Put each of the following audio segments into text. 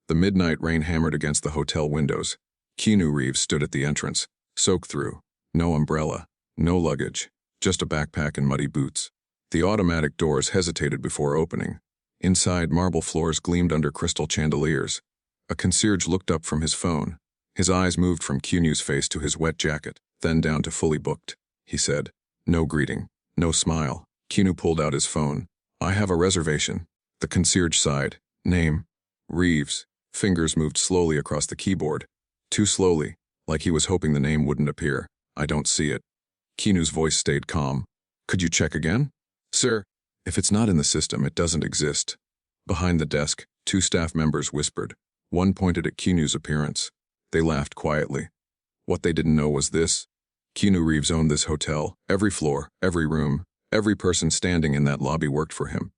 The midnight rain hammered against the hotel windows. Keanu Reeves stood at the entrance, soaked through. No umbrella, no luggage, just a backpack and muddy boots. The automatic doors hesitated before opening. Inside, marble floors gleamed under crystal chandeliers. A concierge looked up from his phone. His eyes moved from Keanu's face to his wet jacket, then down to fully booked. He said, "No greeting, no smile." Keanu pulled out his phone. "I have a reservation." The concierge sighed. "Name?" "Reeves." Fingers moved slowly across the keyboard. Too slowly, like he was hoping the name wouldn't appear. "I don't see it." Keanu's voice stayed calm. "Could you check again?" "Sir, if it's not in the system, it doesn't exist." Behind the desk, two staff members whispered. One pointed at Keanu's appearance. They laughed quietly. What they didn't know was this. Keanu Reeves owned this hotel. Every floor, every room, every person standing in that lobby worked for him.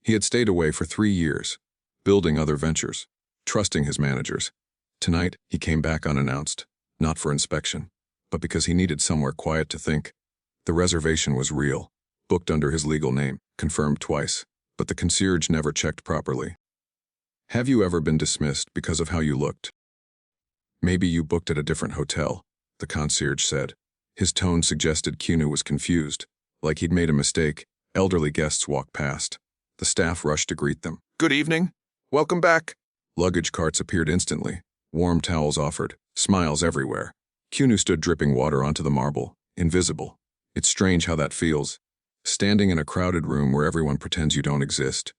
He had stayed away for 3 years, building other ventures, trusting his managers. Tonight, he came back unannounced, not for inspection, but because he needed somewhere quiet to think. The reservation was real, booked under his legal name, confirmed twice, but the concierge never checked properly. "Have you ever been dismissed because of how you looked?" "Maybe you booked at a different hotel," the concierge said. His tone suggested Keanu was confused, like he'd made a mistake. Elderly guests walked past. The staff rushed to greet them. "Good evening. Welcome back." Luggage carts appeared instantly. Warm towels offered, smiles everywhere. Keanu stood dripping water onto the marble, invisible. It's strange how that feels. Standing in a crowded room where everyone pretends you don't exist.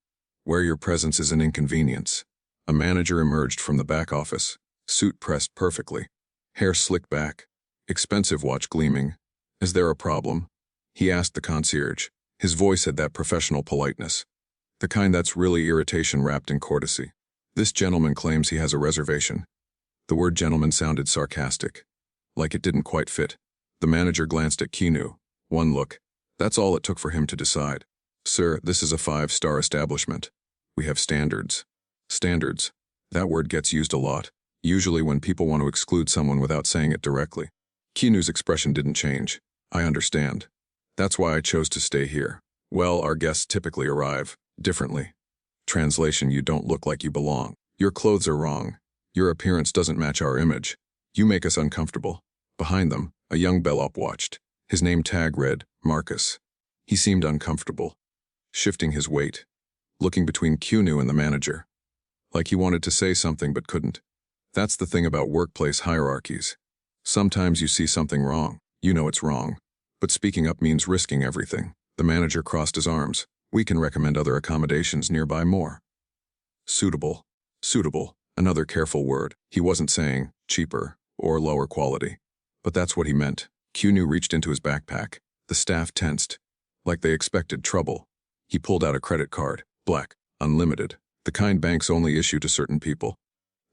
Where your presence is an inconvenience. A manager emerged from the back office, suit pressed perfectly, hair slicked back, expensive watch gleaming. "Is there a problem?" he asked the concierge. His voice had that professional politeness, the kind that's really irritation wrapped in courtesy. "This gentleman claims he has a reservation." The word gentleman sounded sarcastic, like it didn't quite fit. The manager glanced at Keanu. One look. That's all it took for him to decide. "Sir, this is a 5-star establishment. We have standards." Standards. That word gets used a lot, usually when people want to exclude someone without saying it directly. Keanu's expression didn't change. "I understand. That's why I chose to stay here. Well, our guests typically arrive differently." Translation: you don't look like you belong. Your clothes are wrong. Your appearance doesn't match our image. You make us uncomfortable. Behind them, a young bellhop watched. His name tag read, Marcus. He seemed uncomfortable, shifting his weight, looking between Keanu and the manager, like he wanted to say something but couldn't. That's the thing about workplace hierarchies. Sometimes you see something wrong, you know it's wrong, but speaking up means risking everything. The manager crossed his arms. "We can recommend other accommodations nearby more." Suitable. Suitable. Another careful word. He wasn't saying cheaper or lower quality, but that's what he meant. Keanu reached into his backpack. The staff tensed, like they expected trouble. He pulled out a credit card, black, unlimited, the kind banks only issue to certain people.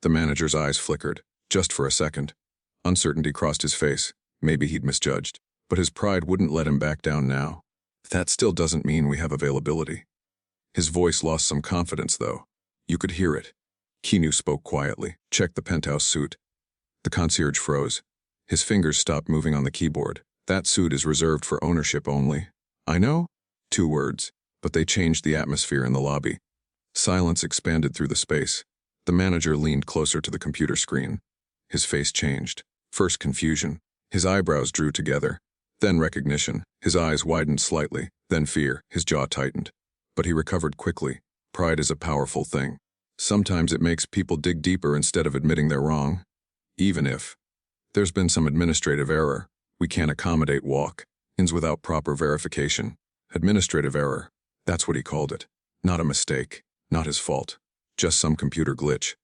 The manager's eyes flickered, just for a second. Uncertainty crossed his face. Maybe he'd misjudged, but his pride wouldn't let him back down now. "That still doesn't mean we have availability." His voice lost some confidence, though. You could hear it. Keanu spoke quietly. "Check the penthouse suite." The concierge froze. His fingers stopped moving on the keyboard. "That suite is reserved for ownership only." "I know?" 2 words, but they changed the atmosphere in the lobby. Silence expanded through the space. The manager leaned closer to the computer screen. His face changed. First confusion. His eyebrows drew together. Then recognition. His eyes widened slightly. Then fear. His jaw tightened. But he recovered quickly. Pride is a powerful thing. Sometimes it makes people dig deeper instead of admitting they're wrong. Even if there's been some administrative error, we can't accommodate walk-ins without proper verification. Administrative error. That's what he called it. Not a mistake. Not his fault. Just some computer glitch.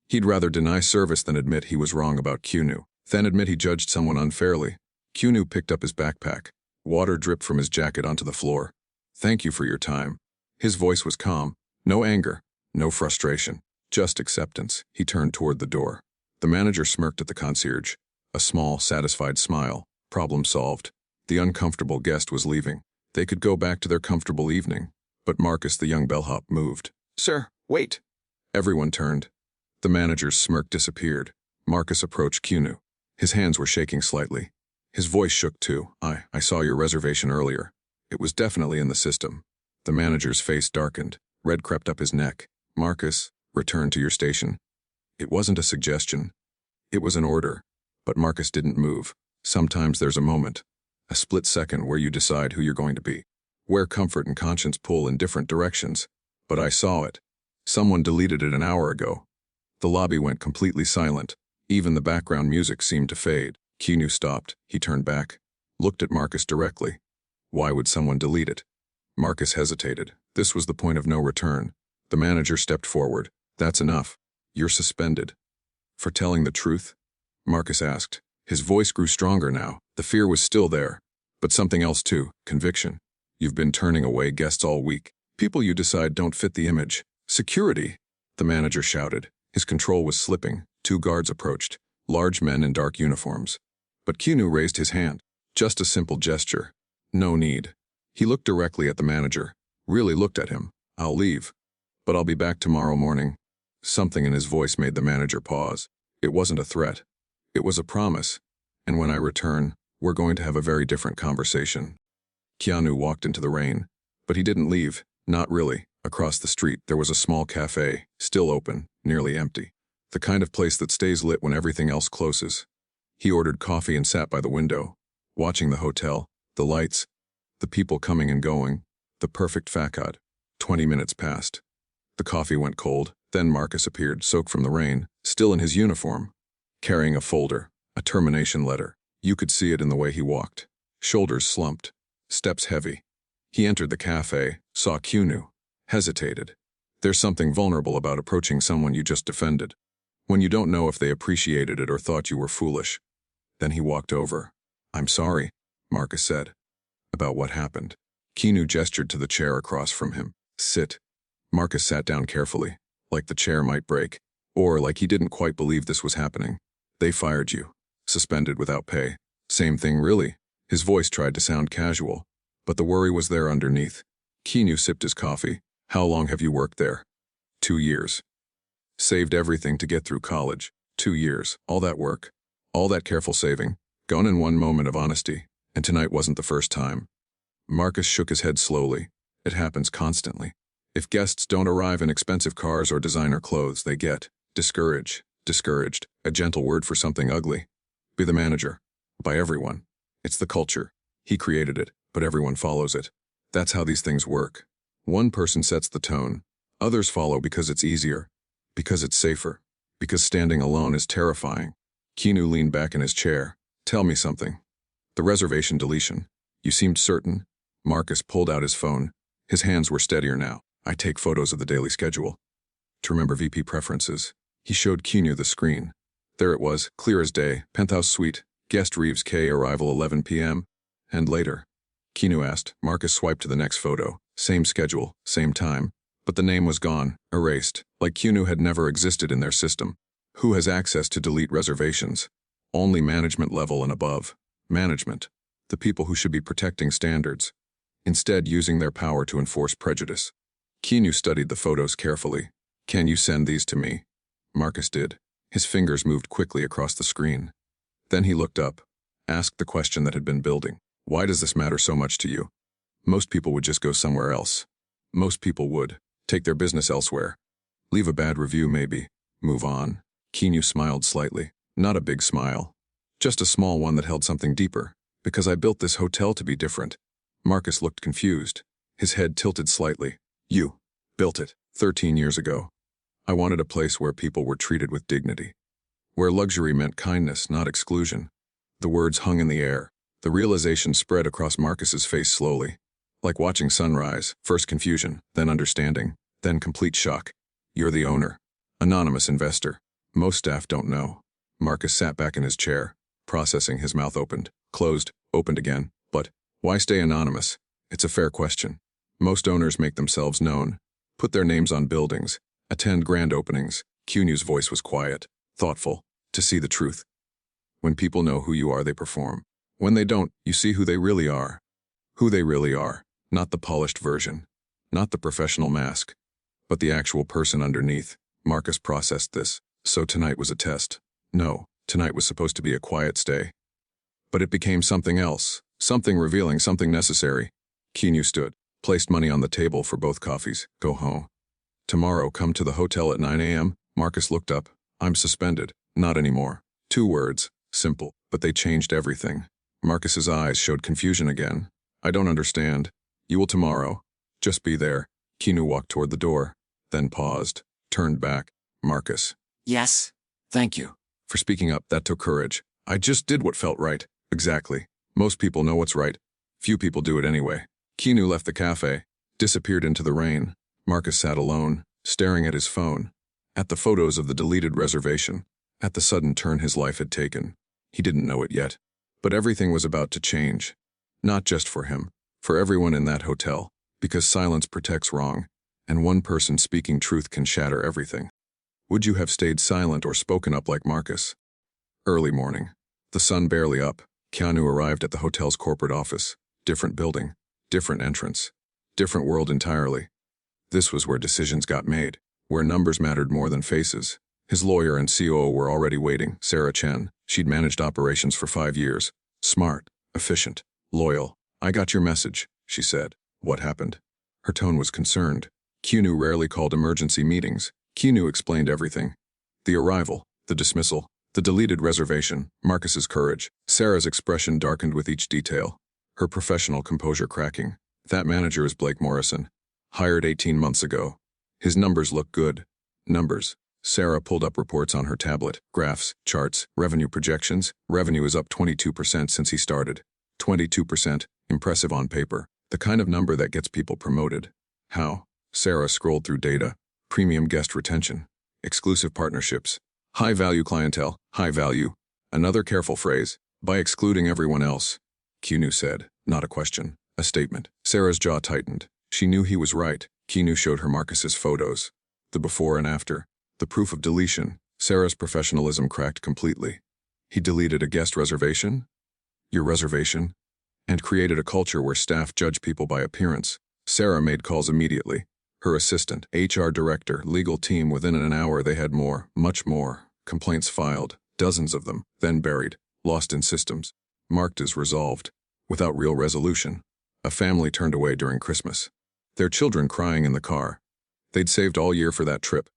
He'd rather deny service than admit he was wrong about Keanu, then admit he judged someone unfairly. Keanu picked up his backpack. Water dripped from his jacket onto the floor. "Thank you for your time." His voice was calm. No anger. No frustration. Just acceptance. He turned toward the door. The manager smirked at the concierge. A small, satisfied smile. Problem solved. The uncomfortable guest was leaving. They could go back to their comfortable evening. But Marcus, the young bellhop, moved. "Sir, wait." Everyone turned. The manager's smirk disappeared. Marcus approached Keanu. His hands were shaking slightly. His voice shook too. I saw your reservation earlier. It was definitely in the system." The manager's face darkened. Red crept up his neck. "Marcus, return to your station." It wasn't a suggestion. It was an order. But Marcus didn't move. Sometimes there's a moment, a split second where you decide who you're going to be, where comfort and conscience pull in different directions. But I saw it. Someone deleted it an hour ago. The lobby went completely silent. Even the background music seemed to fade. Keanu stopped. He turned back, looked at Marcus directly. Why would someone delete it? Marcus hesitated. This was the point of no return. The manager stepped forward. That's enough. You're suspended. For telling the truth? Marcus asked. His voice grew stronger now. The fear was still there. But something else too, conviction. You've been turning away guests all week. People you decide don't fit the image. Security! The manager shouted. His control was slipping. 2 guards approached, large men in dark uniforms. But Keanu raised his hand. Just a simple gesture. No need. He looked directly at the manager. Really looked at him. I'll leave. But I'll be back tomorrow morning. Something in his voice made the manager pause. It wasn't a threat. It was a promise. And when I return, we're going to have a very different conversation. Keanu walked into the rain. But he didn't leave. Not really. Across the street, there was a small cafe, still open, nearly empty. The kind of place that stays lit when everything else closes. He ordered coffee and sat by the window, watching the hotel, the lights, the people coming and going, the perfect facade. 20 minutes passed. The coffee went cold, then Marcus appeared, soaked from the rain, still in his uniform, carrying a folder, a termination letter. You could see it in the way he walked. Shoulders slumped, steps heavy. He entered the cafe, saw Keanu, hesitated. There's something vulnerable about approaching someone you just defended, when you don't know if they appreciated it or thought you were foolish. Then he walked over. I'm sorry, Marcus said. About what happened? Keanu gestured to the chair across from him. Sit. Marcus sat down carefully, like the chair might break, or like he didn't quite believe this was happening. They fired you. Suspended without pay. Same thing, really. His voice tried to sound casual, but the worry was there underneath. Keanu sipped his coffee. How long have you worked there? 2 years. Saved everything to get through college. 2 years. All that work. All that careful saving. Gone in one moment of honesty. And tonight wasn't the first time. Marcus shook his head slowly. It happens constantly. If guests don't arrive in expensive cars or designer clothes, they get discouraged. Discouraged. A gentle word for something ugly. Be the manager. By everyone. It's the culture. He created it, but everyone follows it. That's how these things work. One person sets the tone. Others follow because it's easier. Because it's safer. Because standing alone is terrifying. Keanu leaned back in his chair. Tell me something. The reservation deletion. You seemed certain. Marcus pulled out his phone. His hands were steadier now. I take photos of the daily schedule. To remember VP preferences. He showed Keanu the screen. There it was, clear as day, penthouse suite, guest Reeves K, arrival 11 p.m. And later. Keanu asked. Marcus swiped to the next photo. Same schedule, same time. But the name was gone, erased, like Keanu had never existed in their system. Who has access to delete reservations? Only management level and above. Management. The people who should be protecting standards. Instead, using their power to enforce prejudice. Keanu studied the photos carefully. Can you send these to me? Marcus did. His fingers moved quickly across the screen. Then he looked up, asked the question that had been building. Why does this matter so much to you? Most people would just go somewhere else. Most people would. Take their business elsewhere. Leave a bad review maybe. Move on. Keanu smiled slightly. Not a big smile. Just a small one that held something deeper. Because I built this hotel to be different. Marcus looked confused. His head tilted slightly. You built it 13 years ago. I wanted a place where people were treated with dignity. Where luxury meant kindness, not exclusion. The words hung in the air. The realization spread across Marcus's face slowly. Like watching sunrise, first confusion, then understanding, then complete shock. You're the owner. Anonymous investor. Most staff don't know. Marcus sat back in his chair, processing. His mouth opened, closed, opened again. But why stay anonymous? It's a fair question. Most owners make themselves known, put their names on buildings, attend grand openings. Keanu's voice was quiet, thoughtful, to see the truth. When people know who you are, they perform. When they don't, you see who they really are. Who they really are, not the polished version, not the professional mask, but the actual person underneath. Marcus processed this. So tonight was a test. No, tonight was supposed to be a quiet stay. But it became something else, something revealing, something necessary. Keanu stood, placed money on the table for both coffees. Go home. Tomorrow, come to the hotel at 9 a.m. Marcus looked up. I'm suspended. Not anymore. 2 words. Simple. But they changed everything. Marcus's eyes showed confusion again. I don't understand. You will tomorrow. Just be there. Keanu walked toward the door, then paused, turned back. Marcus. Yes. Thank you. For speaking up, that took courage. I just did what felt right. Exactly. Most people know what's right. Few people do it anyway. Keanu left the cafe, disappeared into the rain. Marcus sat alone, staring at his phone, at the photos of the deleted reservation, at the sudden turn his life had taken. He didn't know it yet, but everything was about to change. Not just for him, for everyone in that hotel, because silence protects wrong, and one person speaking truth can shatter everything. Would you have stayed silent or spoken up like Marcus? Early morning. The sun barely up. Keanu arrived at the hotel's corporate office. Different building, different entrance, different world entirely. This was where decisions got made, where numbers mattered more than faces. His lawyer and COO were already waiting, Sarah Chen. She'd managed operations for 5 years. Smart, efficient, loyal. I got your message, she said. What happened? Her tone was concerned. Keanu rarely called emergency meetings. Keanu explained everything. The arrival, the dismissal, the deleted reservation, Marcus's courage. Sarah's expression darkened with each detail, her professional composure cracking. That manager is Blake Morrison. Hired 18 months ago. His numbers look good. Numbers. Sarah pulled up reports on her tablet. Graphs, charts, revenue projections. Revenue is up 22% since he started. 22%. Impressive on paper. The kind of number that gets people promoted. How? Sarah scrolled through data. Premium guest retention. Exclusive partnerships. High-value clientele. High value. Another careful phrase. By excluding everyone else. Keanu said. Not a question. A statement. Sarah's jaw tightened. She knew he was right. Keanu showed her Marcus's photos. The before and after. The proof of deletion. Sarah's professionalism cracked completely. He deleted a guest reservation? Your reservation? And created a culture where staff judge people by appearance. Sarah made calls immediately. Her assistant, HR director, legal team, within an hour they had more, much more. Complaints filed, dozens of them, then buried, lost in systems. Marked as resolved, without real resolution. A family turned away during Christmas. Their children crying in the car. They'd saved all year for that trip.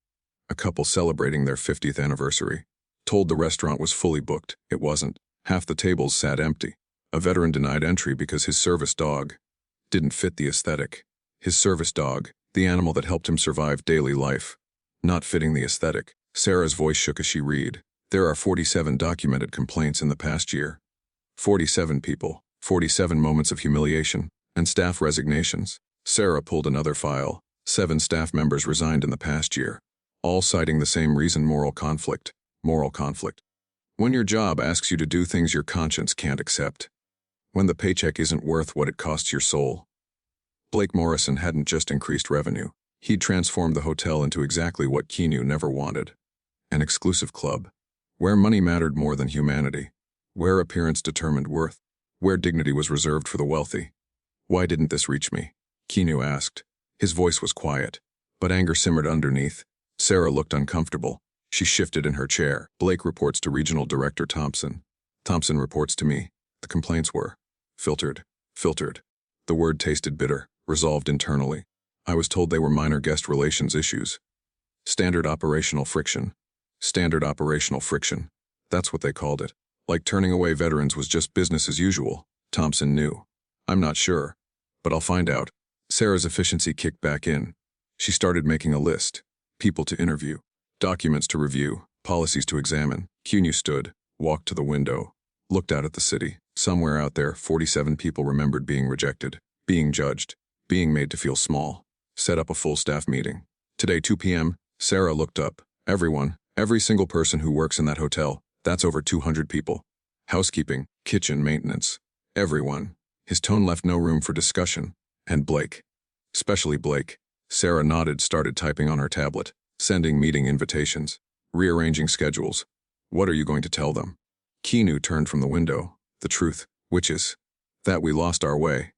A couple celebrating their 50th anniversary. Told the restaurant was fully booked. It wasn't. Half the tables sat empty. A veteran denied entry because his service dog didn't fit the aesthetic. His service dog, the animal that helped him survive daily life, not fitting the aesthetic. Sarah's voice shook as she read. There are 47 documented complaints in the past year. 47 people, 47 moments of humiliation, and staff resignations. Sarah pulled another file. 7 staff members resigned in the past year, all citing the same reason: moral conflict. Moral conflict. When your job asks you to do things your conscience can't accept. When the paycheck isn't worth what it costs your soul. Blake Morrison hadn't just increased revenue. He'd transformed the hotel into exactly what Keanu never wanted. An exclusive club. Where money mattered more than humanity. Where appearance determined worth. Where dignity was reserved for the wealthy. Why didn't this reach me? Keanu asked. His voice was quiet, but anger simmered underneath. Sarah looked uncomfortable. She shifted in her chair. Blake reports to Regional Director Thompson. Thompson reports to me. The complaints were filtered. Filtered. The word tasted bitter. Resolved internally. I was told they were minor guest relations issues. Standard operational friction. Standard operational friction. That's what they called it. Like turning away veterans was just business as usual. Thompson knew. I'm not sure, but I'll find out. Sarah's efficiency kicked back in. She started making a list. People to interview. Documents to review. Policies to examine. Keanu stood, walked to the window, looked out at the city. Somewhere out there, 47 people remembered being rejected, being judged, being made to feel small. Set up a full staff meeting. Today, 2 p.m., Sarah looked up. Everyone, every single person who works in that hotel, that's over 200 people. Housekeeping, kitchen, maintenance. Everyone. His tone left no room for discussion. And Blake. Especially Blake. Sarah nodded, started typing on her tablet, sending meeting invitations, rearranging schedules. What are you going to tell them? Keanu turned from the window. The truth, which is that we lost our way.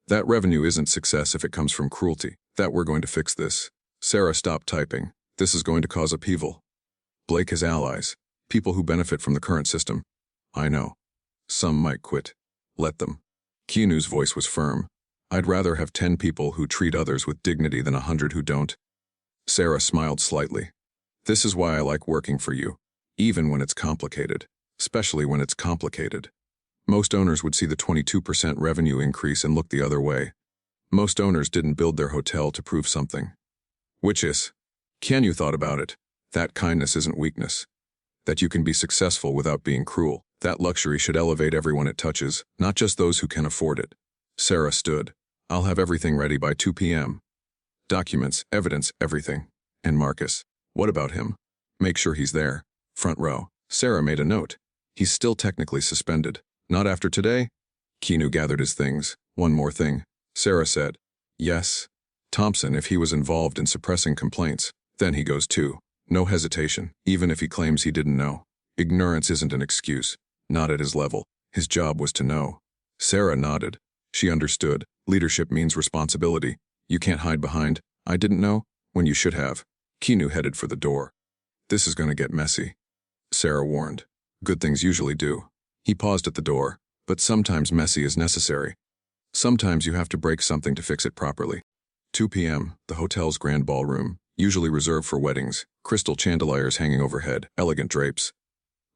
That revenue isn't success if it comes from cruelty. That we're going to fix this. Sarah stopped typing. This is going to cause upheaval. Blake has allies, people who benefit from the current system. I know. Some might quit. Let them. Keanu's voice was firm. I'd rather have 10 people who treat others with dignity than 100 who don't. Sarah smiled slightly. This is why I like working for you, even when it's complicated, especially when it's complicated. Most owners would see the 22% revenue increase and look the other way. Most owners didn't build their hotel to prove something. Which is, Keanu thought about it. That kindness isn't weakness. That you can be successful without being cruel. That luxury should elevate everyone it touches, not just those who can afford it. Sarah stood. I'll have everything ready by 2 p.m. Documents, evidence, everything. And Marcus. What about him? Make sure he's there. Front row. Sarah made a note. He's still technically suspended. Not after today? Keanu gathered his things. One more thing. Sarah said. Yes. Thompson, if he was involved in suppressing complaints, then he goes too. No hesitation, even if he claims he didn't know. Ignorance isn't an excuse. Not at his level. His job was to know. Sarah nodded. She understood. Leadership means responsibility. You can't hide behind, I didn't know, when you should have. Keanu headed for the door. This is going to get messy, Sarah warned. Good things usually do. He paused at the door, but sometimes messy is necessary. Sometimes you have to break something to fix it properly. 2 p.m., the hotel's grand ballroom, usually reserved for weddings, crystal chandeliers hanging overhead, elegant drapes.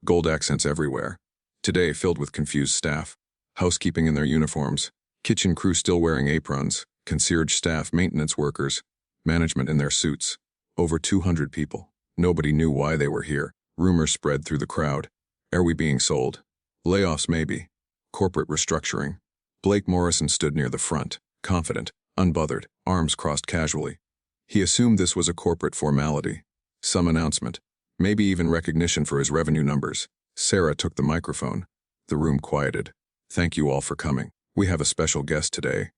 Gold accents everywhere. Today filled with confused staff. Housekeeping in their uniforms. Kitchen crew still wearing aprons. Concierge staff, maintenance workers. Management in their suits. Over 200 people. Nobody knew why they were here. Rumors spread through the crowd. Are we being sold? Layoffs maybe. Corporate restructuring. Blake Morrison stood near the front, confident, unbothered, arms crossed casually. He assumed this was a corporate formality. Some announcement. Maybe even recognition for his revenue numbers. Sarah took the microphone. The room quieted. Thank you all for coming. We have a special guest today.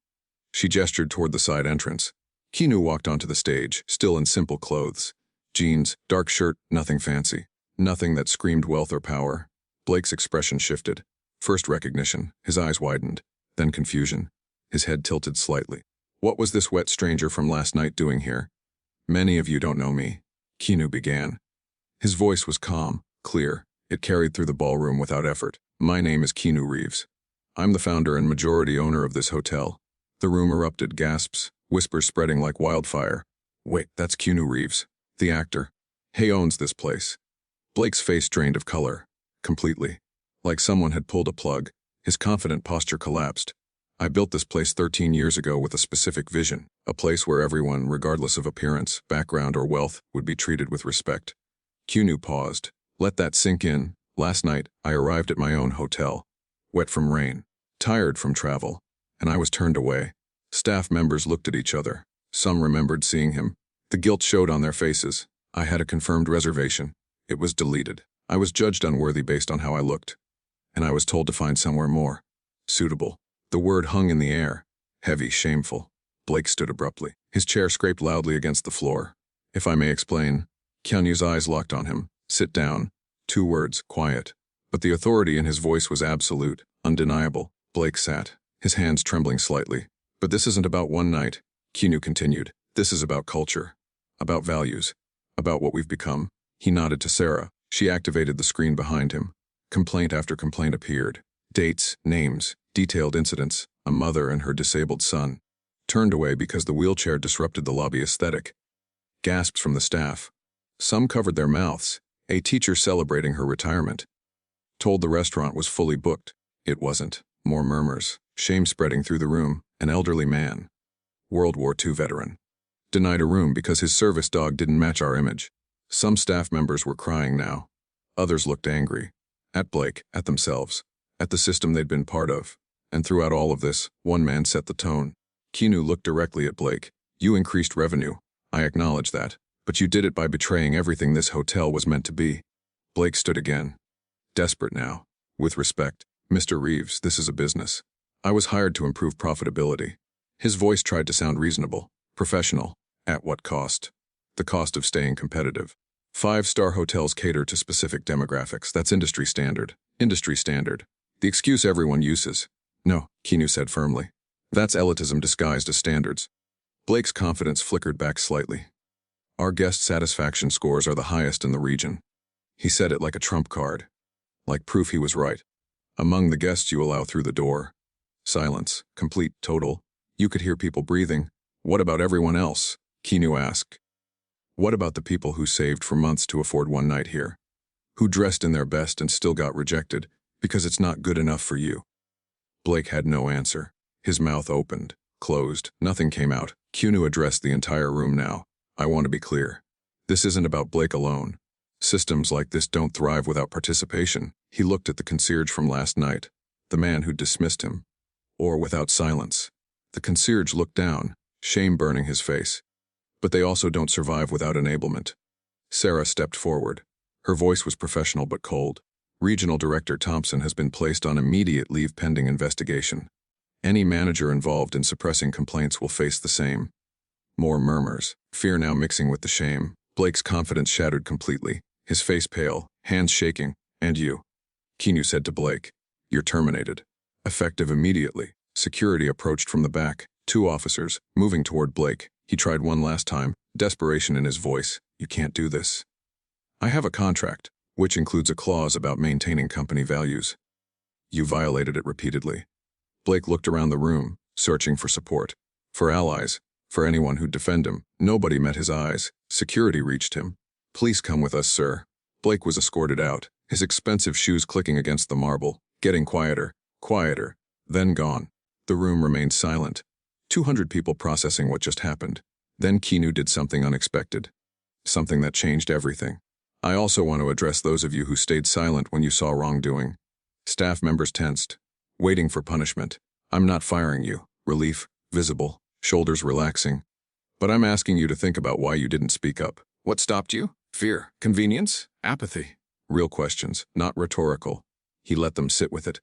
She gestured toward the side entrance. Keanu walked onto the stage, still in simple clothes. Jeans, dark shirt, nothing fancy. Nothing that screamed wealth or power. Blake's expression shifted. First recognition, his eyes widened. Then confusion. His head tilted slightly. What was this wet stranger from last night doing here? Many of you don't know me. Keanu began. His voice was calm, clear. It carried through the ballroom without effort. My name is Keanu Reeves. I'm the founder and majority owner of this hotel. The room erupted, gasps, whispers spreading like wildfire. Wait, that's Keanu Reeves, the actor. He owns this place. Blake's face drained of color. Completely. Like someone had pulled a plug. His confident posture collapsed. I built this place 13 years ago with a specific vision. A place where everyone, regardless of appearance, background, or wealth, would be treated with respect. Keanu paused. Let that sink in. Last night, I arrived at my own hotel. Wet from rain. Tired from travel. And I was turned away. Staff members looked at each other. Some remembered seeing him. The guilt showed on their faces. I had a confirmed reservation. It was deleted. I was judged unworthy based on how I looked. And I was told to find somewhere more suitable. The word hung in the air. Heavy, shameful. Blake stood abruptly. His chair scraped loudly against the floor. If I may explain. Keanu's eyes locked on him. Sit down. 2 words, quiet. But the authority in his voice was absolute, undeniable. Blake sat, his hands trembling slightly. But this isn't about one night, Keanu continued. This is about culture. About values. About what we've become. He nodded to Sarah. She activated the screen behind him. Complaint after complaint appeared. Dates, names, detailed incidents. A mother and her disabled son. Turned away because the wheelchair disrupted the lobby aesthetic. Gasps from the staff. Some covered their mouths. A teacher celebrating her retirement. Told the restaurant was fully booked. It wasn't. More murmurs. Shame spreading through the room. An elderly man. World War II veteran. Denied a room because his service dog didn't match our image. Some staff members were crying now. Others looked angry. At Blake, at themselves. At the system they'd been part of. And throughout all of this, one man set the tone. Keanu looked directly at Blake. You increased revenue. I acknowledge that. But you did it by betraying everything this hotel was meant to be. Blake stood again. Desperate now. With respect, Mr. Reeves, this is a business. I was hired to improve profitability. His voice tried to sound reasonable, professional. At what cost? The cost of staying competitive. 5-star hotels cater to specific demographics. That's industry standard. Industry standard. The excuse everyone uses. No, Keanu said firmly. That's elitism disguised as standards. Blake's confidence flickered back slightly. Our guest satisfaction scores are the highest in the region. He said it like a trump card. Like proof he was right. Among the guests you allow through the door. Silence, complete, total. You could hear people breathing. What about everyone else? Keanu asked. What about the people who saved for months to afford one night here? Who dressed in their best and still got rejected because it's not good enough for you? Blake had no answer. His mouth opened, closed, nothing came out. Keanu addressed the entire room now. I want to be clear. This isn't about Blake alone. Systems like this don't thrive without participation. He looked at the concierge from last night, the man who dismissed him. Or without silence. The concierge looked down, shame burning his face. But they also don't survive without enablement. Sarah stepped forward. Her voice was professional but cold. Regional Director Thompson has been placed on immediate leave pending investigation. Any manager involved in suppressing complaints will face the same. More murmurs, fear now mixing with the shame. Blake's confidence shattered completely, his face pale, hands shaking. And you, Keanu said to Blake, you're terminated. Effective immediately. Security approached from the back, 2 officers, moving toward Blake. He tried one last time, desperation in his voice. You can't do this. I have a contract, which includes a clause about maintaining company values. You violated it repeatedly. Blake looked around the room, searching for support, for allies, for anyone who'd defend him. Nobody met his eyes. Security reached him. Please come with us, sir. Blake was escorted out, his expensive shoes clicking against the marble, getting quieter, then gone. The room remained silent. 200 people processing what just happened. Then Keanu did something unexpected. Something that changed everything. I also want to address those of you who stayed silent when you saw wrongdoing. Staff members tensed, waiting for punishment. I'm not firing you. Relief, visible, shoulders relaxing. But I'm asking you to think about why you didn't speak up. What stopped you? Fear, convenience, apathy. Real questions, not rhetorical. He let them sit with it.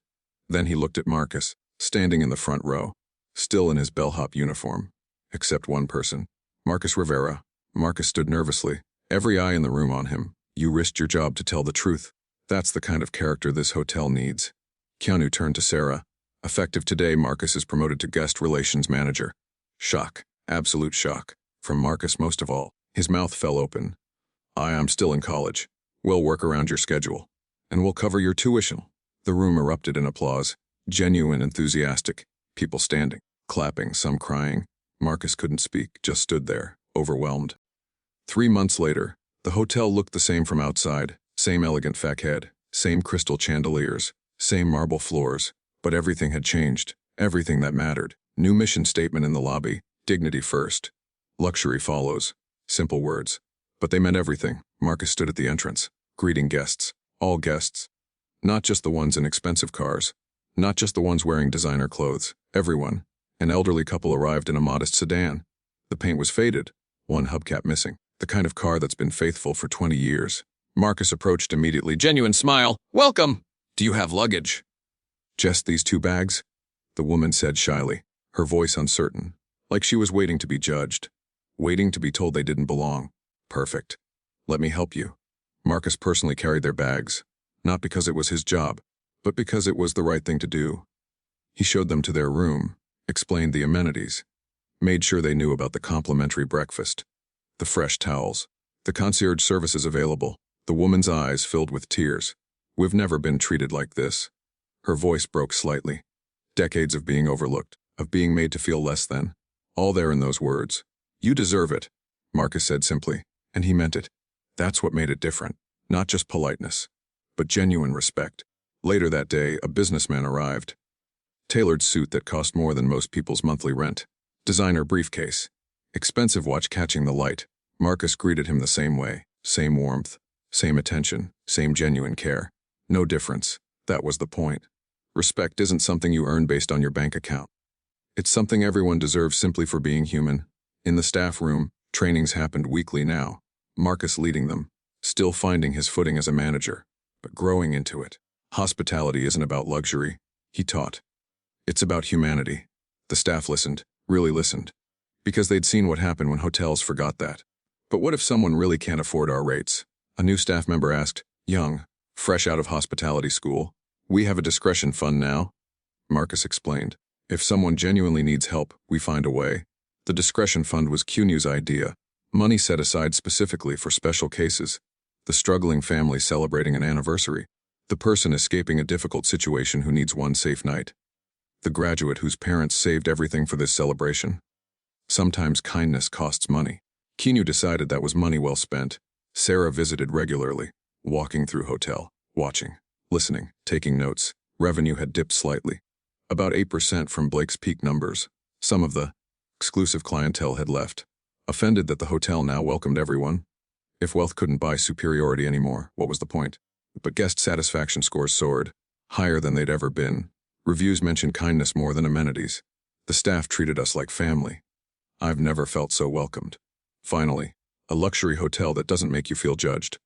Then he looked at Marcus, standing in the front row, still in his bellhop uniform. Except one person. Marcus Rivera. Marcus stood nervously, every eye in the room on him. You risked your job to tell the truth. That's the kind of character this hotel needs. Keanu turned to Sarah. Effective today, Marcus is promoted to guest relations manager. Shock. Absolute shock. From Marcus most of all. His mouth fell open. I'm still in college. We'll work around your schedule. And we'll cover your tuition. The room erupted in applause. Genuine, enthusiastic. People standing, clapping, some crying. Marcus couldn't speak, just stood there, overwhelmed. 3 months later, the hotel looked the same from outside. Same elegant facade, same crystal chandeliers, same marble floors. But everything had changed. Everything that mattered. New mission statement in the lobby. Dignity first. Luxury follows. Simple words. But they meant everything. Marcus stood at the entrance, greeting guests. All guests. Not just the ones in expensive cars. Not just the ones wearing designer clothes. Everyone. An elderly couple arrived in a modest sedan. The paint was faded. One hubcap missing. The kind of car that's been faithful for 20 years. Marcus approached immediately. Genuine smile. Welcome. Do you have luggage? Just these 2 bags? The woman said shyly, her voice uncertain, like she was waiting to be judged. Waiting to be told they didn't belong. Perfect. Let me help you. Marcus personally carried their bags, not because it was his job, but because it was the right thing to do. He showed them to their room, explained the amenities, made sure they knew about the complimentary breakfast, the fresh towels, the concierge services available. The woman's eyes filled with tears. We've never been treated like this. Her voice broke slightly. Decades of being overlooked, of being made to feel less than. All there in those words. You deserve it, Marcus said simply, and he meant it. That's what made it different. Not just politeness, but genuine respect. Later that day, a businessman arrived. Tailored suit that cost more than most people's monthly rent. Designer briefcase. Expensive watch catching the light. Marcus greeted him the same way. Same warmth. Same attention. Same genuine care. No difference. That was the point. Respect isn't something you earn based on your bank account. It's something everyone deserves simply for being human. In the staff room, trainings happened weekly now. Marcus leading them. Still finding his footing as a manager, but growing into it. Hospitality isn't about luxury, he taught. It's about humanity. The staff listened, really listened, because they'd seen what happened when hotels forgot that. But what if someone really can't afford our rates? A new staff member asked, young, fresh out of hospitality school. We have a discretion fund now, Marcus explained. If someone genuinely needs help, we find a way. The discretion fund was Keanu's idea. Money set aside specifically for special cases. The struggling family celebrating an anniversary. The person escaping a difficult situation who needs one safe night. The graduate whose parents saved everything for this celebration. Sometimes kindness costs money. Keanu decided that was money well spent. Sarah visited regularly, walking through hotel, watching, listening, taking notes. Revenue had dipped slightly, about 8% from Blake's peak numbers. Some of the exclusive clientele had left, offended that the hotel now welcomed everyone. If wealth couldn't buy superiority anymore, what was the point? But guest satisfaction scores soared, higher than they'd ever been. Reviews mentioned kindness more than amenities. The staff treated us like family. I've never felt so welcomed. Finally, a luxury hotel that doesn't make you feel judged.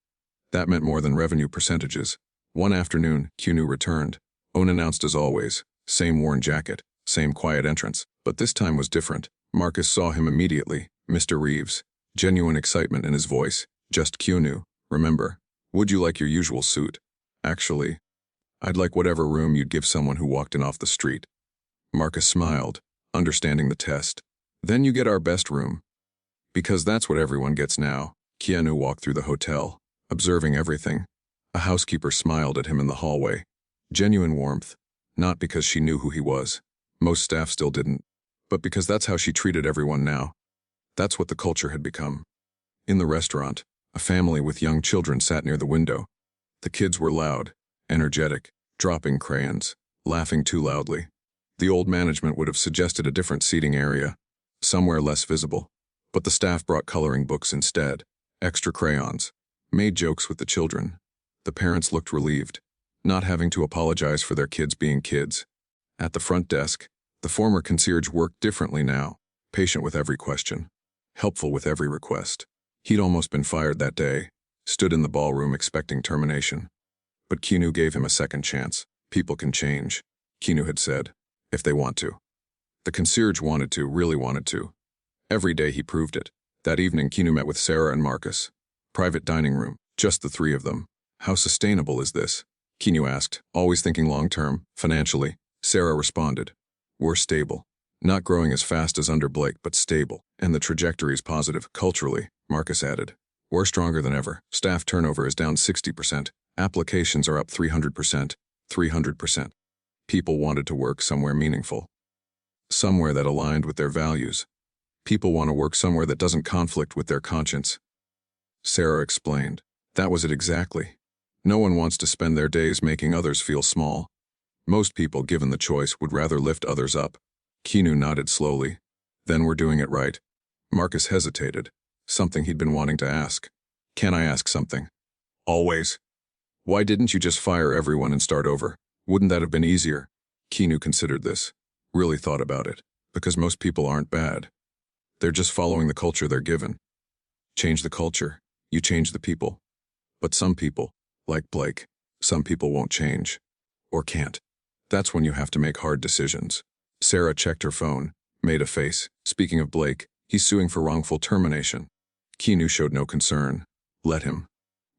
That meant more than revenue percentages. One afternoon, Keanu returned, unannounced as always, same worn jacket, same quiet entrance, but this time was different. Marcus saw him immediately, Mr. Reeves, genuine excitement in his voice. Just Keanu, remember, would you like your usual suit? Actually, I'd like whatever room you'd give someone who walked in off the street. Marcus smiled, understanding the test. Then you get our best room. Because that's what everyone gets now. Keanu walked through the hotel, observing everything. A housekeeper smiled at him in the hallway. Genuine warmth, not because she knew who he was. Most staff still didn't. But because that's how she treated everyone now. That's what the culture had become. In the restaurant, a family with young children sat near the window. The kids were loud, energetic, dropping crayons, laughing too loudly. The old management would have suggested a different seating area, somewhere less visible. But the staff brought coloring books instead, extra crayons, made jokes with the children. The parents looked relieved, not having to apologize for their kids being kids. At the front desk, the former concierge worked differently now, patient with every question, helpful with every request. He'd almost been fired that day, stood in the ballroom expecting termination. But Keanu gave him a second chance. People can change, Keanu had said, if they want to. The concierge wanted to, really wanted to. Every day he proved it. That evening Keanu met with Sarah and Marcus. Private dining room, just the three of them. How sustainable is this? Keanu asked, always thinking long-term, financially. Sarah responded, we're stable. Not growing as fast as under Blake, but stable. And the trajectory is positive, culturally, Marcus added. We're stronger than ever. Staff turnover is down 60%. Applications are up 300%. 300%. People wanted to work somewhere meaningful. Somewhere that aligned with their values. People want to work somewhere that doesn't conflict with their conscience. Sarah explained. That was it exactly. No one wants to spend their days making others feel small. Most people, given the choice, would rather lift others up. Keanu nodded slowly. Then we're doing it right. Marcus hesitated. Something he'd been wanting to ask. Can I ask something? Always. Why didn't you just fire everyone and start over? Wouldn't that have been easier? Keanu considered this. Really thought about it. Because most people aren't bad. They're just following the culture they're given. Change the culture, you change the people. But some people, like Blake, some people won't change. Or can't. That's when you have to make hard decisions. Sarah checked her phone, made a face. Speaking of Blake, he's suing for wrongful termination. Keanu showed no concern. Let him.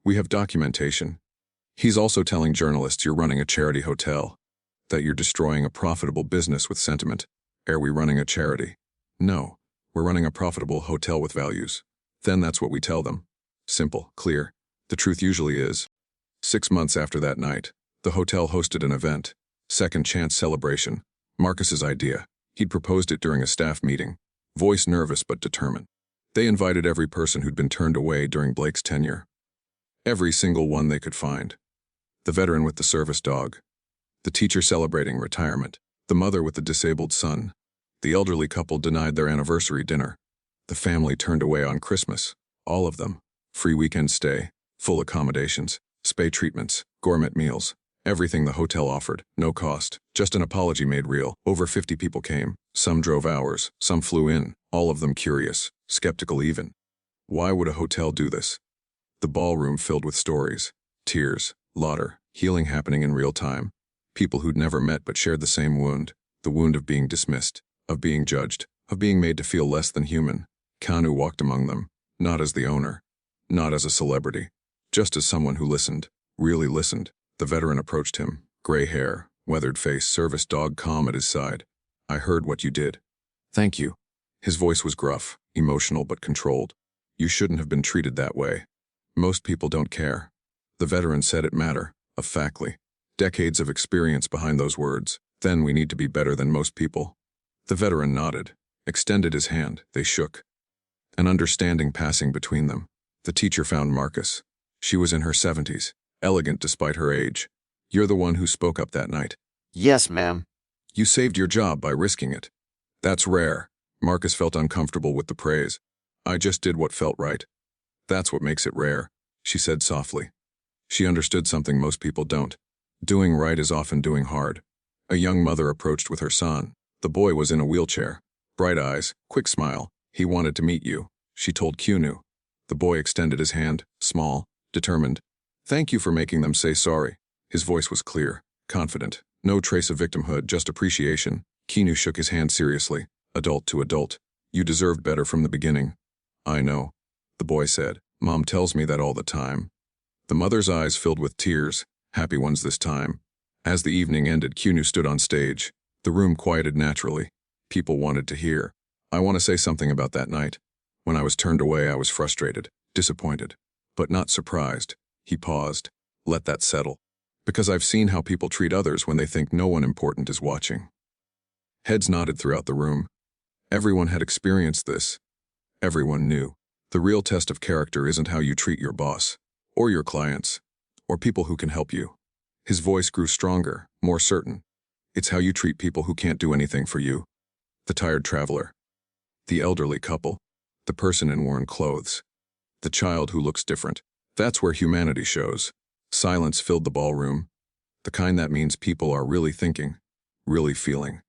We have documentation. He's also telling journalists you're running a charity hotel. That you're destroying a profitable business with sentiment. Are we running a charity? No. We're running a profitable hotel with values. Then that's what we tell them. Simple, clear. The truth usually is. 6 months after that night, the hotel hosted an event. Second chance celebration. Marcus's idea. He'd proposed it during a staff meeting. Voice nervous but determined. They invited every person who'd been turned away during Blake's tenure. Every single one they could find. The veteran with the service dog. The teacher celebrating retirement. The mother with the disabled son. The elderly couple denied their anniversary dinner. The family turned away on Christmas. All of them. Free weekend stay. Full accommodations. Spa treatments. Gourmet meals. Everything the hotel offered. No cost. Just an apology made real. Over 50 people came. Some drove hours. Some flew in. All of them curious. Skeptical even. Why would a hotel do this? The ballroom filled with stories. Tears. Laughter. Healing happening in real time. People who'd never met but shared the same wound. The wound of being dismissed. Of being judged, of being made to feel less than human. Keanu walked among them, not as the owner, not as a celebrity, just as someone who listened, really listened. The veteran approached him, gray hair, weathered face, service dog calm at his side. I heard what you did. Thank you. His voice was gruff, emotional but controlled. You shouldn't have been treated that way. Most people don't care. The veteran said it matter, of factly. Decades of experience behind those words. Then we need to be better than most people. The veteran nodded, extended his hand. They shook. an understanding passing between them. The teacher found Marcus. She was in her 70s, elegant despite her age. You're the one who spoke up that night. Yes, ma'am. You saved your job by risking it. That's rare. Marcus felt uncomfortable with the praise. I just did what felt right. That's what makes it rare, she said softly. She understood something most people don't. Doing right is often doing hard. A young mother approached with her son. The boy was in a wheelchair. Bright eyes, quick smile. He wanted to meet you, she told Keanu. The boy extended his hand, small, determined. Thank you for making them say sorry. His voice was clear, confident. No trace of victimhood, just appreciation. Keanu shook his hand seriously, adult to adult. You deserved better from the beginning. I know, the boy said. Mom tells me that all the time. The mother's eyes filled with tears, happy ones this time. As the evening ended, Keanu stood on stage. The room quieted naturally. People wanted to hear. I want to say something about that night. When I was turned away, I was frustrated, disappointed, but not surprised. He paused. Let that settle. Because I've seen how people treat others when they think no one important is watching. Heads nodded throughout the room. Everyone had experienced this. Everyone knew. The real test of character isn't how you treat your boss, or your clients, or people who can help you. His voice grew stronger, more certain. It's how you treat people who can't do anything for you. The tired traveler. The elderly couple. The person in worn clothes. The child who looks different. That's where humanity shows. Silence filled the ballroom. The kind that means people are really thinking, really feeling.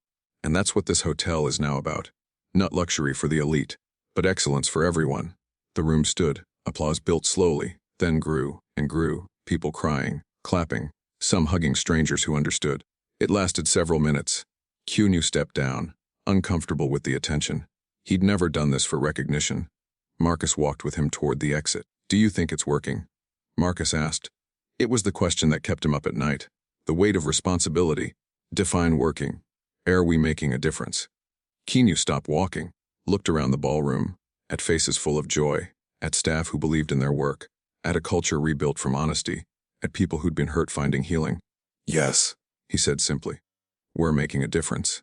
And that's what this hotel is now about. Not luxury for the elite, but excellence for everyone. The room stood. Applause built slowly, then grew and grew. People crying, clapping, some hugging strangers who understood. It lasted several minutes. Keanu stepped down, uncomfortable with the attention. He'd never done this for recognition. Marcus walked with him toward the exit. Do you think it's working? Marcus asked. It was the question that kept him up at night. The weight of responsibility. Define working. Are we making a difference? Keanu stopped walking, looked around the ballroom, at faces full of joy, at staff who believed in their work, at a culture rebuilt from honesty, at people who'd been hurt finding healing. Yes, he said simply. We're making a difference.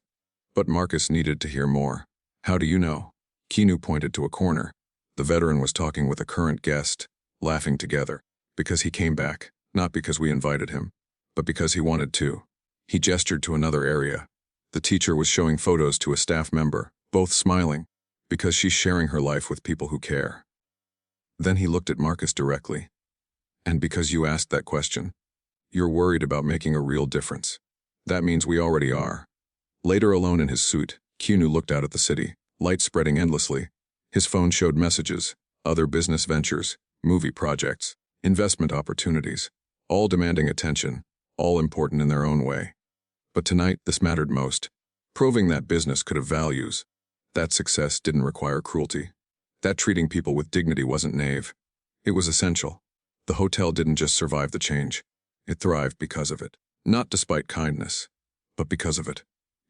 But Marcus needed to hear more. How do you know? Keanu pointed to a corner. The veteran was talking with a current guest, laughing together. Because he came back, not because we invited him, but because he wanted to. He gestured to another area. The teacher was showing photos to a staff member, both smiling, because she's sharing her life with people who care. Then he looked at Marcus directly. And because you asked that question, you're worried about making a real difference. That means we already are. Later, alone in his suite, Keanu looked out at the city, light spreading endlessly. His phone showed messages, other business ventures, movie projects, investment opportunities, all demanding attention, all important in their own way. But tonight, this mattered most. Proving that business could have values. That success didn't require cruelty. That treating people with dignity wasn't naive. It was essential. The hotel didn't just survive the change. It thrived because of it. Not despite kindness, but because of it.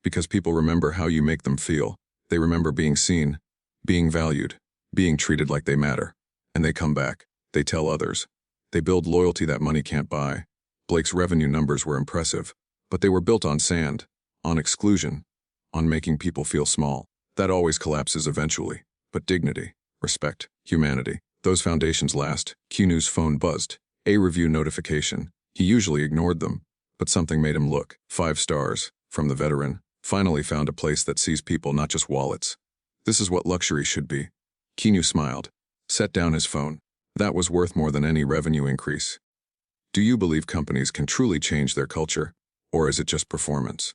Because people remember how you make them feel. They remember being seen, being valued, being treated like they matter. And they come back. They tell others. They build loyalty that money can't buy. Blake's revenue numbers were impressive, but they were built on sand, on exclusion, on making people feel small. That always collapses eventually. But dignity, respect, humanity, those foundations last. Keanu's phone buzzed. A review notification. He usually ignored them, but something made him look. 5 stars, from the veteran. Finally found a place that sees people, not just wallets. This is what luxury should be. Keanu smiled, set down his phone. That was worth more than any revenue increase. Do you believe companies can truly change their culture, or is it just performance?